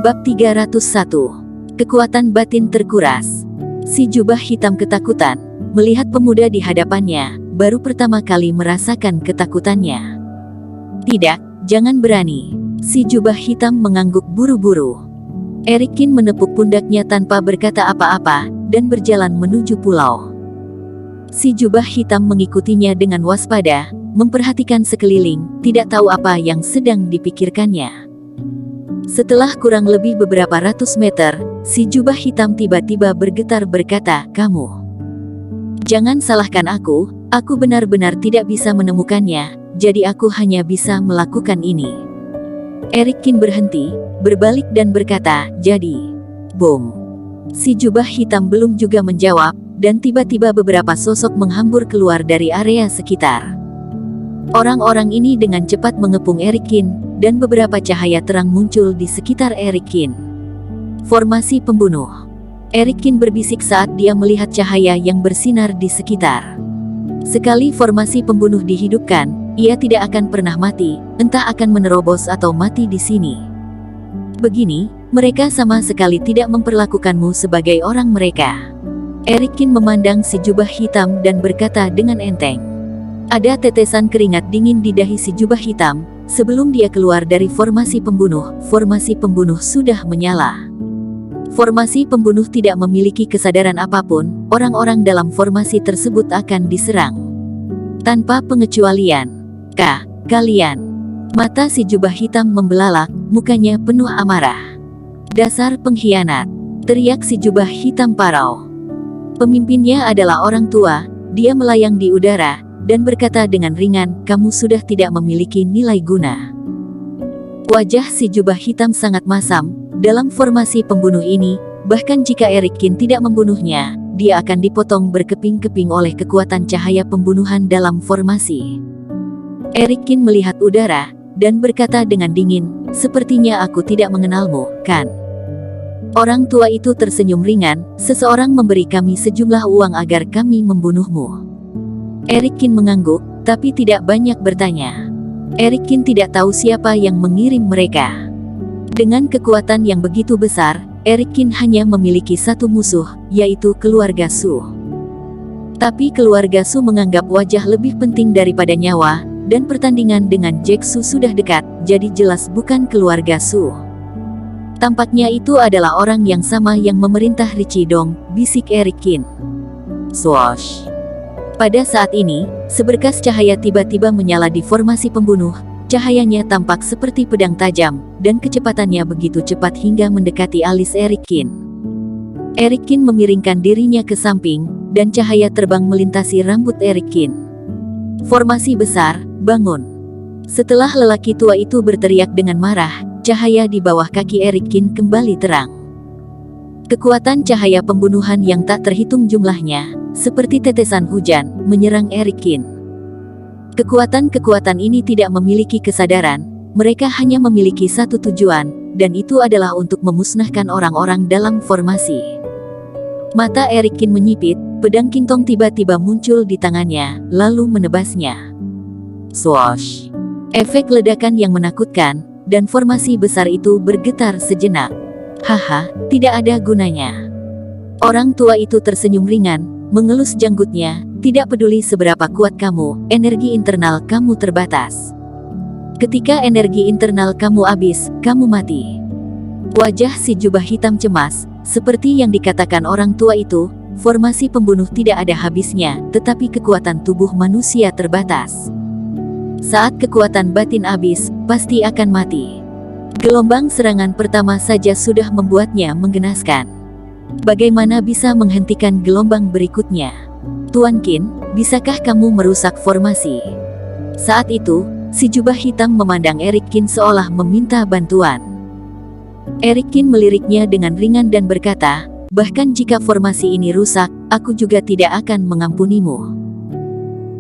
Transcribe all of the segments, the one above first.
Bab 301. Kekuatan batin terkuras. Si jubah hitam ketakutan, melihat pemuda di hadapannya, baru pertama kali merasakan ketakutannya. Tidak, jangan berani. Si jubah hitam mengangguk buru-buru. Erikin menepuk pundaknya tanpa berkata apa-apa, dan berjalan menuju pulau. Si jubah hitam mengikutinya dengan waspada, memperhatikan sekeliling, tidak tahu apa yang sedang dipikirkannya. Setelah kurang lebih beberapa ratus meter, si jubah hitam tiba-tiba bergetar berkata, "Kamu. Jangan salahkan aku benar-benar tidak bisa menemukannya, jadi aku hanya bisa melakukan ini." Erikin berhenti, berbalik dan berkata, "Jadi, bom." Si jubah hitam belum juga menjawab, dan tiba-tiba beberapa sosok menghambur keluar dari area sekitar. Orang-orang ini dengan cepat mengepung Erikin, dan beberapa cahaya terang muncul di sekitar Erikin. Formasi pembunuh. Erikin berbisik saat dia melihat cahaya yang bersinar di sekitar. Sekali formasi pembunuh dihidupkan, ia tidak akan pernah mati, entah akan menerobos atau mati di sini. Begini, mereka sama sekali tidak memperlakukanmu sebagai orang mereka. Erikin memandang si jubah hitam dan berkata dengan enteng. Ada tetesan keringat dingin di dahi si jubah hitam. Sebelum dia keluar dari formasi pembunuh sudah menyala. Formasi pembunuh tidak memiliki kesadaran apapun, orang-orang dalam formasi tersebut akan diserang. Tanpa pengecualian. Kalian. Mata si jubah hitam membelalak, mukanya penuh amarah. "Dasar pengkhianat," teriak si jubah hitam parau. Pemimpinnya adalah orang tua, dia melayang di udara, dan berkata dengan ringan, "Kamu sudah tidak memiliki nilai guna." Wajah si jubah hitam sangat masam, dalam formasi pembunuh ini, bahkan jika Erikin tidak membunuhnya, dia akan dipotong berkeping-keping oleh kekuatan cahaya pembunuhan dalam formasi. Erikin melihat udara, dan berkata dengan dingin, "Sepertinya aku tidak mengenalmu, kan?" Orang tua itu tersenyum ringan, "Seseorang memberi kami sejumlah uang agar kami membunuhmu." Erikin mengangguk, tapi tidak banyak bertanya. Erikin tidak tahu siapa yang mengirim mereka. Dengan kekuatan yang begitu besar, Erikin hanya memiliki satu musuh, yaitu keluarga Su. Tapi keluarga Su menganggap wajah lebih penting daripada nyawa, dan pertandingan dengan Jack Su sudah dekat, jadi jelas bukan keluarga Su. Tampaknya itu adalah orang yang sama yang memerintah Richidong, bisik Erikin. Swoosh. Pada saat ini, seberkas cahaya tiba-tiba menyala di formasi pembunuh. Cahayanya tampak seperti pedang tajam, dan kecepatannya begitu cepat hingga mendekati alis Erikin. Erikin memiringkan dirinya ke samping, dan cahaya terbang melintasi rambut Erikin. Formasi besar, bangun. Setelah lelaki tua itu berteriak dengan marah, cahaya di bawah kaki Erikin kembali terang. Kekuatan cahaya pembunuhan yang tak terhitung jumlahnya, seperti tetesan hujan, menyerang Erikin. Kekuatan-kekuatan ini tidak memiliki kesadaran, mereka hanya memiliki satu tujuan, dan itu adalah untuk memusnahkan orang-orang dalam formasi. Mata Erikin menyipit, pedang Kingtong tiba-tiba muncul di tangannya, lalu menebasnya. Swoosh! Efek ledakan yang menakutkan, dan formasi besar itu bergetar sejenak. Haha, tidak ada gunanya. Orang tua itu tersenyum ringan, mengelus janggutnya, "Tidak peduli seberapa kuat kamu, energi internal kamu terbatas. Ketika energi internal kamu habis, kamu mati." Wajah si jubah hitam cemas, seperti yang dikatakan orang tua itu, formasi pembunuh tidak ada habisnya, tetapi kekuatan tubuh manusia terbatas. Saat kekuatan batin habis, pasti akan mati. Gelombang serangan pertama saja sudah membuatnya menggenaskan. Bagaimana bisa menghentikan gelombang berikutnya? "Tuan Qin, bisakah kamu merusak formasi?" Saat itu, si jubah hitam memandang Erikin seolah meminta bantuan. Erikin meliriknya dengan ringan dan berkata, "Bahkan jika formasi ini rusak, aku juga tidak akan mengampunimu."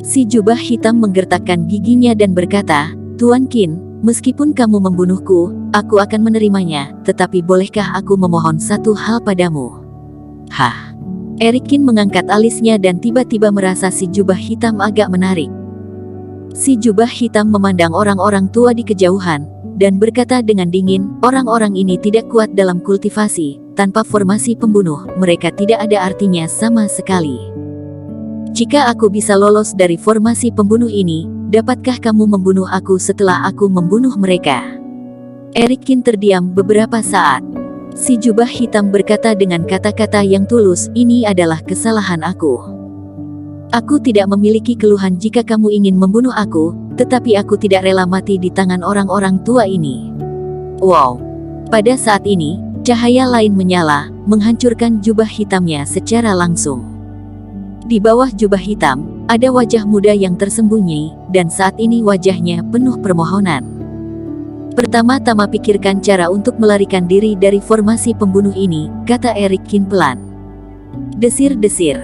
Si jubah hitam menggertakkan giginya dan berkata, "Tuan Qin, meskipun kamu membunuhku, aku akan menerimanya, tetapi bolehkah aku memohon satu hal padamu?" Hah? Erikin mengangkat alisnya dan tiba-tiba merasa si jubah hitam agak menarik. Si jubah hitam memandang orang-orang tua di kejauhan, dan berkata dengan dingin, orang-orang ini tidak kuat dalam kultivasi, tanpa formasi pembunuh, mereka tidak ada artinya sama sekali. Jika aku bisa lolos dari formasi pembunuh ini, dapatkah kamu membunuh aku setelah aku membunuh mereka? Erikin terdiam beberapa saat. Si jubah hitam berkata dengan kata-kata yang tulus, ini adalah kesalahan aku. Aku tidak memiliki keluhan jika kamu ingin membunuh aku, tetapi aku tidak rela mati di tangan orang-orang tua ini. Wow! Pada saat ini, cahaya lain menyala, menghancurkan jubah hitamnya secara langsung. Di bawah jubah hitam, ada wajah muda yang tersembunyi, dan saat ini wajahnya penuh permohonan. Pertama-tama pikirkan cara untuk melarikan diri dari formasi pembunuh ini, kata Erikin pelan. Desir-desir.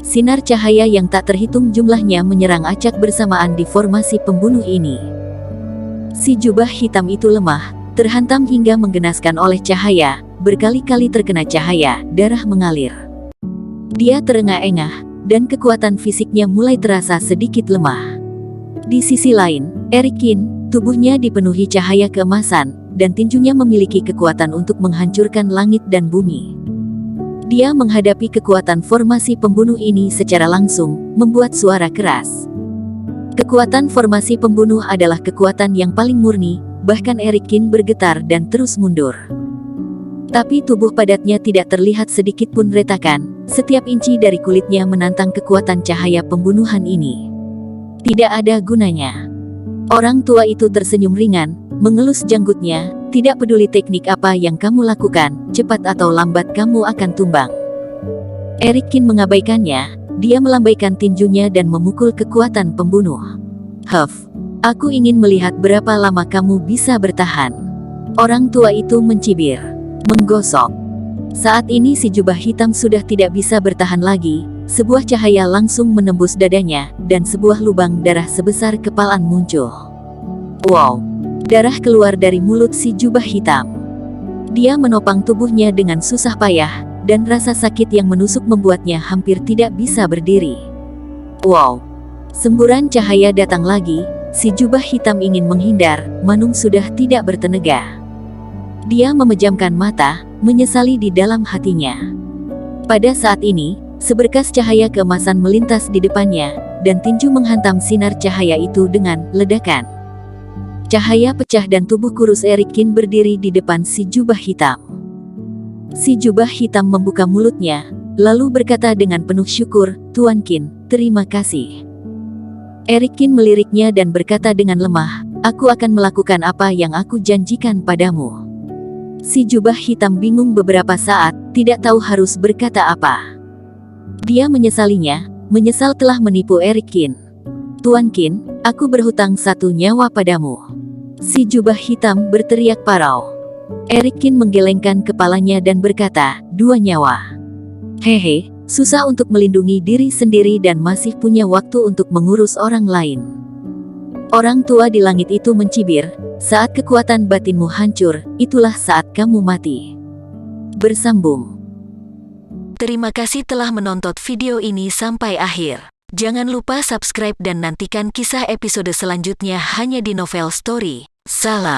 Sinar cahaya yang tak terhitung jumlahnya menyerang acak bersamaan di formasi pembunuh ini. Si jubah hitam itu lemah, terhantam hingga menggenaskan oleh cahaya, berkali-kali terkena cahaya, darah mengalir. Dia terengah-engah, dan kekuatan fisiknya mulai terasa sedikit lemah. Di sisi lain, Erikin, tubuhnya dipenuhi cahaya keemasan, dan tinjunya memiliki kekuatan untuk menghancurkan langit dan bumi. Dia menghadapi kekuatan formasi pembunuh ini secara langsung, membuat suara keras. Kekuatan formasi pembunuh adalah kekuatan yang paling murni, bahkan Erikin bergetar dan terus mundur. Tapi tubuh padatnya tidak terlihat sedikit pun retakan, setiap inci dari kulitnya menantang kekuatan cahaya pembunuhan ini. Tidak ada gunanya. Orang tua itu tersenyum ringan, mengelus janggutnya, tidak peduli teknik apa yang kamu lakukan, cepat atau lambat kamu akan tumbang. Erikin mengabaikannya, dia melambaikan tinjunya dan memukul kekuatan pembunuh. Huff, aku ingin melihat berapa lama kamu bisa bertahan. Orang tua itu mencibir, menggosok. Saat ini si jubah hitam sudah tidak bisa bertahan lagi, sebuah cahaya langsung menembus dadanya, dan sebuah lubang darah sebesar kepalan muncul. Wow! Darah keluar dari mulut si jubah hitam. Dia menopang tubuhnya dengan susah payah, dan rasa sakit yang menusuk membuatnya hampir tidak bisa berdiri. Wow! Semburan cahaya datang lagi, si jubah hitam ingin menghindar, Manung sudah tidak bertenaga. Dia memejamkan mata, menyesali di dalam hatinya. Pada saat ini, seberkas cahaya keemasan melintas di depannya, dan tinju menghantam sinar cahaya itu dengan ledakan. Cahaya pecah dan tubuh kurus Erikin berdiri di depan si jubah hitam. Si jubah hitam membuka mulutnya, lalu berkata dengan penuh syukur, Tuan Qin, terima kasih. Erikin meliriknya dan berkata dengan lemah, aku akan melakukan apa yang aku janjikan padamu. Si jubah hitam bingung beberapa saat, tidak tahu harus berkata apa. Dia menyesalinya, menyesal telah menipu Erikin. Tuan Qin, aku berhutang 1 nyawa padamu. Si jubah hitam berteriak parau. Erikin menggelengkan kepalanya dan berkata, 2 nyawa. Hehe, susah untuk melindungi diri sendiri dan masih punya waktu untuk mengurus orang lain. Orang tua di langit itu mencibir, saat kekuatan batinmu hancur, itulah saat kamu mati. Bersambung. Terima kasih telah menonton video ini sampai akhir. Jangan lupa subscribe dan nantikan kisah episode selanjutnya hanya di Novel Story. Salam.